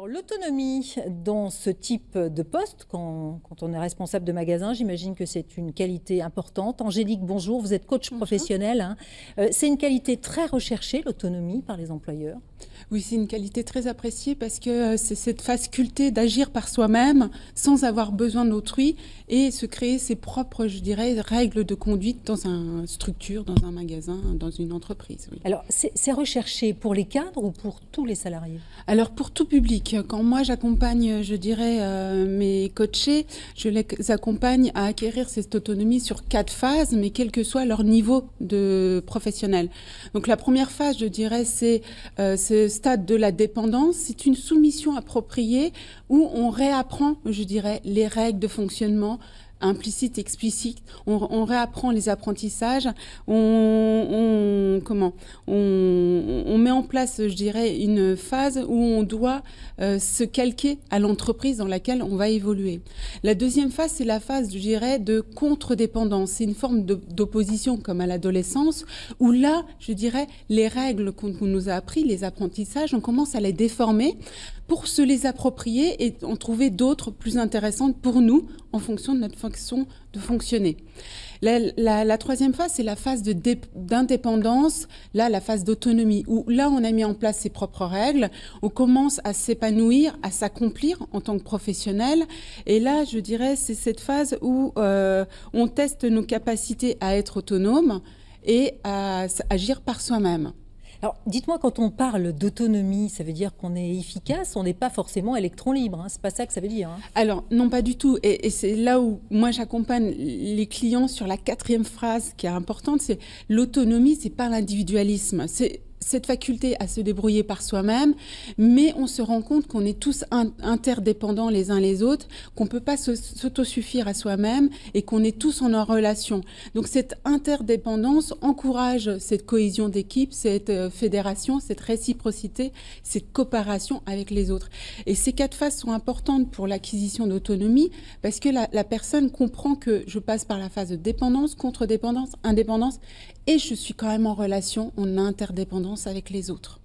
Alors, l'autonomie dans ce type de poste, quand on est responsable de magasin, j'imagine que c'est une qualité importante. Angélique, bonjour, vous êtes coach professionnel. Hein. C'est une qualité très recherchée, l'autonomie, par les employeurs. Oui, c'est une qualité très appréciée parce que c'est cette faculté d'agir par soi-même sans avoir besoin d'autrui et se créer ses propres, je dirais, règles de conduite dans une structure, dans un magasin, dans une entreprise. Oui. Alors, c'est recherché pour les cadres ou pour tous les salariés? Alors, pour tout public, quand moi j'accompagne, je dirais, mes coachés, je les accompagne à acquérir cette autonomie sur 4 phases, mais quel que soit leur niveau de professionnel. Donc, la première phase, je dirais, c'est ce stade de la dépendance. C'est une soumission appropriée où on réapprend, je dirais, les règles de fonctionnement implicite, explicite, on réapprend les apprentissages, on met en place, je dirais, une phase où on doit se calquer à l'entreprise dans laquelle on va évoluer. La deuxième phase, c'est la phase, je dirais, de contre-dépendance. C'est une forme d'opposition comme à l'adolescence, où là, je dirais, les règles qu'on nous a appris, les apprentissages, on commence à les déformer pour se les approprier et en trouver d'autres plus intéressantes pour nous en fonction de notre façon de fonctionner. La troisième phase, c'est la phase d'indépendance, là, la phase d'autonomie, où là, on a mis en place ses propres règles, on commence à s'épanouir, à s'accomplir en tant que professionnel. Et là, je dirais, c'est cette phase où on teste nos capacités à être autonome et à agir par soi-même. Alors, dites-moi, quand on parle d'autonomie, ça veut dire qu'on est efficace, on n'est pas forcément électron libre, hein, c'est pas ça que ça veut dire. Hein. Alors, non, pas du tout. Et c'est là où moi j'accompagne les clients sur la 4e phrase qui est importante, c'est l'autonomie, c'est pas l'individualisme. C'est cette faculté à se débrouiller par soi-même, mais on se rend compte qu'on est tous interdépendants les uns les autres, qu'on ne peut pas s'autosuffire à soi-même et qu'on est tous en relation. Donc cette interdépendance encourage cette cohésion d'équipe, cette fédération, cette réciprocité, cette coopération avec les autres. Et ces 4 phases sont importantes pour l'acquisition d'autonomie parce que la personne comprend que je passe par la phase de dépendance, contre-dépendance, indépendance et je suis quand même en relation, en interdépendance avec les autres.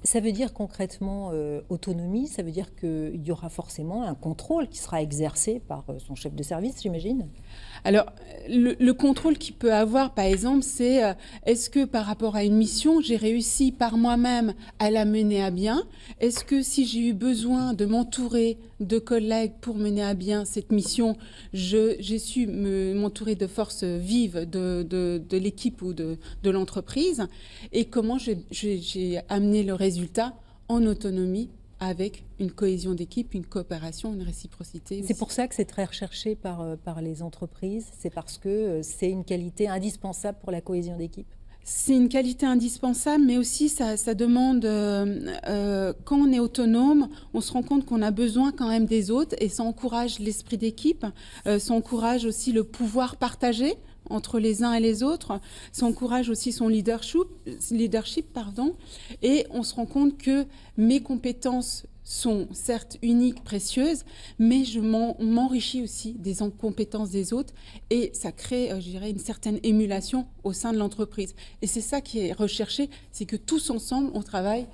Ça veut dire concrètement autonomie, ça veut dire qu'il y aura forcément un contrôle qui sera exercé par son chef de service, j'imagine? Alors, le contrôle qu'il peut avoir, par exemple, c'est est-ce que par rapport à une mission, j'ai réussi par moi-même à la mener à bien? Est-ce que si j'ai eu besoin de m'entourer de collègues pour mener à bien cette mission, j'ai su m'entourer de forces vives de l'équipe ou de l'entreprise? Et comment j'ai amené le résultat en autonomie avec une cohésion d'équipe, une coopération, une réciprocité. C'est pour ça que c'est très recherché par les entreprises, c'est parce que c'est une qualité indispensable pour la cohésion d'équipe. C'est une qualité indispensable, mais aussi ça demande, quand on est autonome, on se rend compte qu'on a besoin quand même des autres et ça encourage l'esprit d'équipe, ça encourage aussi le pouvoir partagé entre les uns et les autres, ça encourage aussi son leadership, et on se rend compte que mes compétences sont certes uniques, précieuses, mais je m'enrichis aussi des compétences des autres et ça crée, je dirais, une certaine émulation au sein de l'entreprise. Et c'est ça qui est recherché, c'est que tous ensemble, on travaille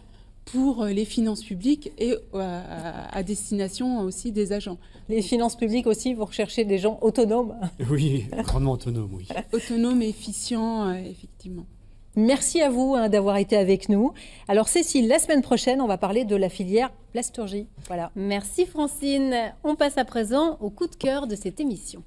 pour les finances publiques et à destination aussi des agents. Les finances publiques aussi, vous recherchez des gens autonomes? Oui, grandement autonomes, oui. Autonomes et efficients, effectivement. Merci à vous d'avoir été avec nous. Alors Cécile, la semaine prochaine, on va parler de la filière plasturgie. Voilà. Merci Francine. On passe à présent au coup de cœur de cette émission.